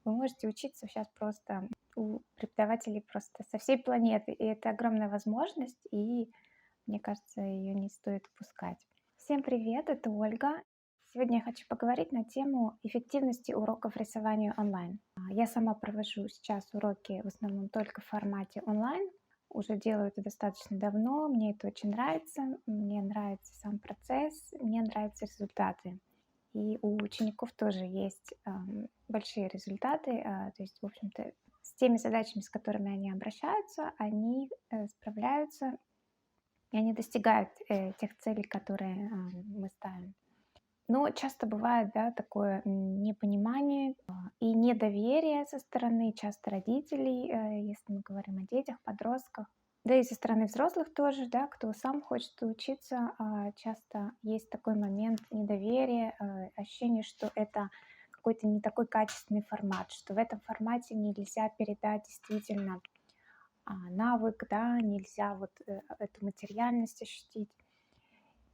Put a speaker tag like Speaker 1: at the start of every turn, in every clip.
Speaker 1: Вы можете учиться сейчас просто у преподавателей просто со всей планеты, и это огромная возможность, и мне кажется, ее не стоит упускать. Всем привет, это Ольга. Сегодня я хочу поговорить на тему эффективности уроков рисования онлайн. Я сама провожу сейчас уроки в основном только в формате онлайн. Уже делаю это достаточно давно, мне это очень нравится, мне нравится сам процесс, мне нравятся результаты. И у учеников тоже есть большие результаты, то есть, в общем-то, с теми задачами, с которыми они обращаются, они справляются, и они достигают тех целей, которые мы ставим. Но часто бывает, да, такое непонимание и недоверие со стороны часто родителей, если мы говорим о детях, подростках. Да и со стороны взрослых тоже, да, кто сам хочет учиться, часто есть такой момент недоверия, ощущение, что это какой-то не такой качественный формат, что в этом формате нельзя передать действительно навык, да, нельзя вот эту материальность ощутить.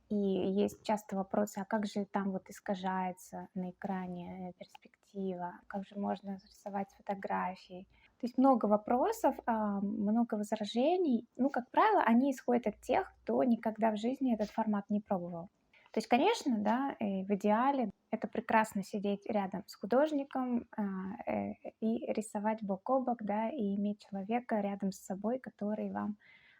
Speaker 1: И есть часто вопросы, а как же там вот искажается на экране перспектива, как же можно рисовать фотографии. То есть много вопросов, много возражений. Ну, как правило, они исходят от тех, кто никогда в жизни этот формат не пробовал. То есть, конечно, да, в идеале это прекрасно сидеть рядом с художником и рисовать бок о бок, да, и иметь человека рядом с собой, который вам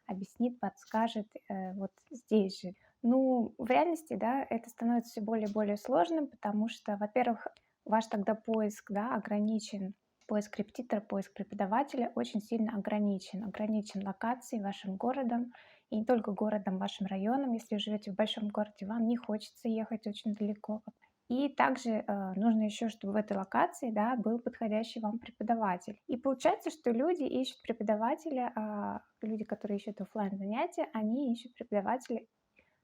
Speaker 1: объяснит, подскажет вот здесь же. Ну, в реальности, да, это становится все более и более сложным, потому что, во-первых, ваш тогда поиск, да, ограничен, поиск репетитора, поиск преподавателя очень сильно ограничен. Ограничен локацией, вашим городом, и не только городом, вашим районом. Если вы живете в большом городе, вам не хочется ехать очень далеко. И также нужно еще, чтобы в этой локации, да, был подходящий вам преподаватель. И получается, что люди ищут преподавателя, люди, которые ищут оффлайн занятия, они ищут преподавателя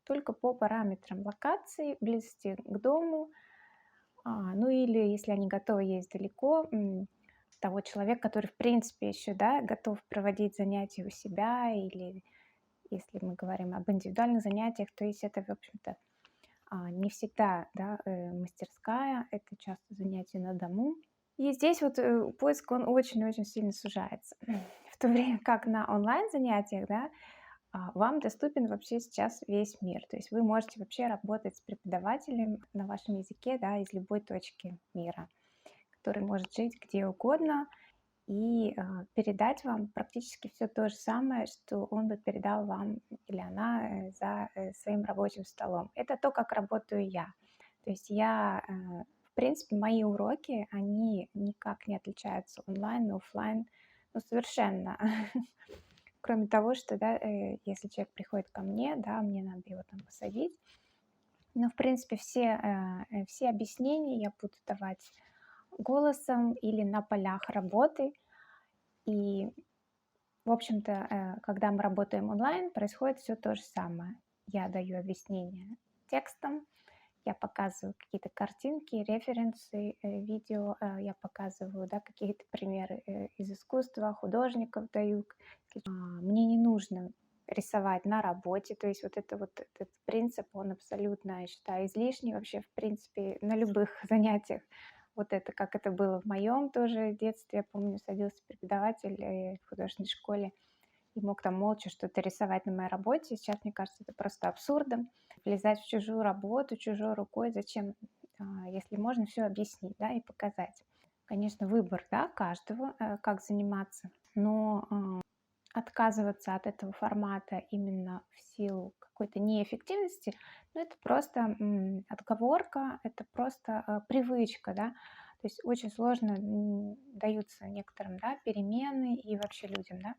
Speaker 1: только по параметрам локации, близости к дому, ну или если они готовы ездить далеко, того человека, который в принципе еще, да, готов проводить занятия у себя, или если мы говорим об индивидуальных занятиях, то есть это, в общем-то, не всегда, да, мастерская, это часто занятия на дому. И здесь вот поиск, он очень-очень сильно сужается. В то время как на онлайн-занятиях, да, вам доступен вообще сейчас весь мир. То есть вы можете вообще работать с преподавателем на вашем языке, да, из любой точки мира, который может жить где угодно и передать вам практически все то же самое, что он бы передал вам или она за своим рабочим столом. Это то, как работаю я. То есть в принципе, мои уроки, они никак не отличаются онлайн и оффлайн, ну, совершенно. Кроме того, что, да, если человек приходит ко мне, да, мне надо его там посадить. Но, в принципе, все объяснения я буду давать голосом или на полях работы. И, в общем-то, когда мы работаем онлайн, происходит все то же самое. Я даю объяснение текстом, я показываю какие-то картинки, референсы, видео, я показываю, да, какие-то примеры из искусства, художников даю. Мне не нужно рисовать на работе, то есть вот этот принцип, он абсолютно, я считаю, излишний вообще, в принципе, на любых занятиях. Вот это, как это было в моем тоже детстве, я помню, садился преподаватель в художественной школе и мог там молча что-то рисовать на моей работе. Сейчас, мне кажется, это просто абсурдом. Влезать в чужую работу, чужой рукой, зачем, если можно все объяснить, да, и показать. Конечно, выбор, да, каждого, как заниматься, но отказываться от этого формата именно в силу какой-то неэффективности, ну, это просто отговорка, это просто привычка, да. То есть очень сложно даются некоторым, да, перемены и вообще людям, да,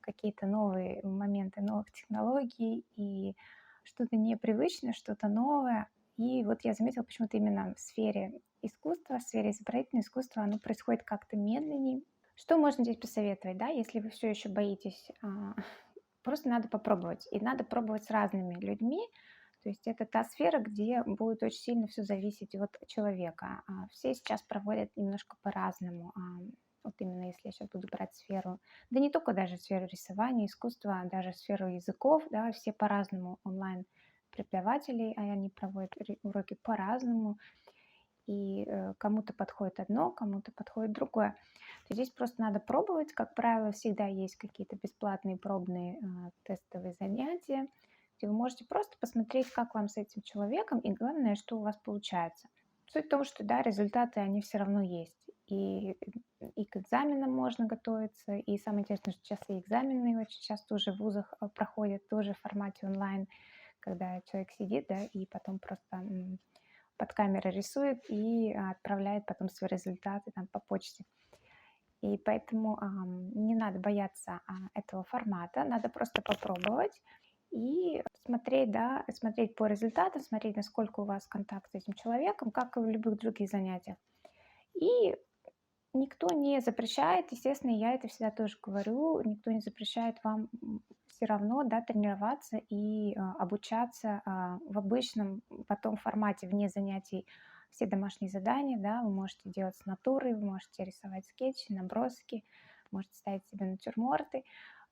Speaker 1: какие-то новые моменты новых технологий и что-то непривычное, что-то новое. И вот я заметила, почему-то именно в сфере искусства, в сфере изобразительного искусства оно происходит как-то медленнее. Что можно здесь посоветовать, да, если вы все еще боитесь? Просто надо попробовать. И надо пробовать с разными людьми. То есть это та сфера, где будет очень сильно все зависеть от человека. Все сейчас проводят немножко по-разному. Вот именно если я сейчас буду брать сферу, да не только даже сферу рисования, искусства, а даже сферу языков, да, все по-разному онлайн преподаватели, они проводят уроки по-разному. и кому-то подходит одно, кому-то подходит другое. То здесь просто надо пробовать. Как правило, всегда есть какие-то бесплатные пробные тестовые занятия, где вы можете просто посмотреть, как вам с этим человеком, и главное, что у вас получается. Суть в том, что да, результаты, они все равно есть. И к экзаменам можно готовиться, и самое интересное, что сейчас и экзамены очень часто уже в вузах проходят тоже в формате онлайн, когда человек сидит, да, и потом просто под камерой рисует и отправляет потом свои результаты там по почте. И поэтому не надо бояться этого формата, надо просто попробовать и смотреть, да, смотреть по результатам, смотреть, насколько у вас контакт с этим человеком, как и в любых других занятиях. И никто не запрещает, естественно, я это всегда тоже говорю, никто не запрещает вам все равно, да, тренироваться и обучаться в обычном потом формате вне занятий все домашние задания, да, вы можете делать с натурой, вы можете рисовать скетчи, наброски, можете ставить себе натюрморты,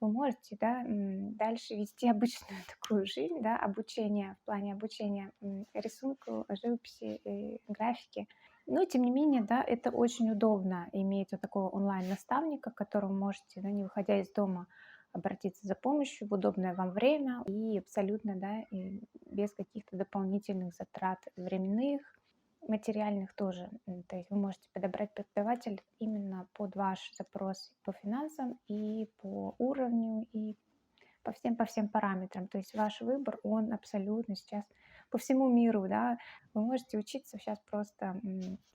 Speaker 1: вы можете, да, дальше вести обычную такую жизнь, да, обучение, в плане обучения рисунку, живописи, графики. Но, тем не менее, да, это очень удобно иметь вот такого онлайн-наставника, к которому можете, да, не выходя из дома, обратиться за помощью в удобное вам время и абсолютно, да, и без каких-то дополнительных затрат временных, материальных тоже. То есть вы можете подобрать преподавателя именно под ваш запрос по финансам и по уровню, и по всем параметрам. То есть ваш выбор, он абсолютно сейчас по всему миру, да, вы можете учиться сейчас просто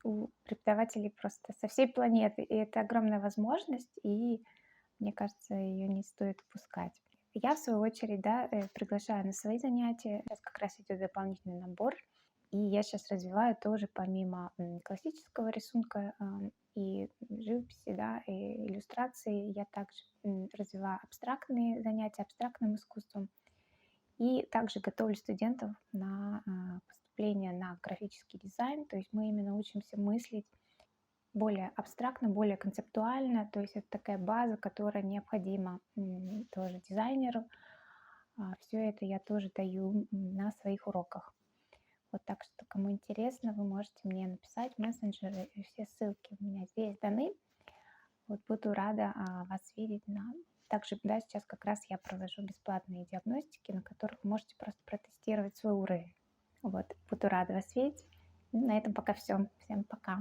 Speaker 1: у преподавателей просто со всей планеты, и это огромная возможность, и мне кажется, ее не стоит упускать. Я, в свою очередь, да, приглашаю на свои занятия. Сейчас как раз идет дополнительный набор, и я сейчас развиваю тоже помимо классического рисунка и живописи, да, и иллюстрации, я также развиваю абстрактные занятия, абстрактным искусством. И также готовлю студентов на поступление на графический дизайн. То есть мы именно учимся мыслить более абстрактно, более концептуально. То есть это такая база, которая необходима тоже дизайнеру. Все это я тоже даю на своих уроках. Вот, так что, кому интересно, вы можете мне написать в мессенджеры, и все ссылки у меня здесь даны. Вот, буду рада вас видеть. Также, да, сейчас как раз я провожу бесплатные диагностики, на которых вы можете просто протестировать свой уровень. Вот, буду рада вас видеть. На этом пока все. Всем пока.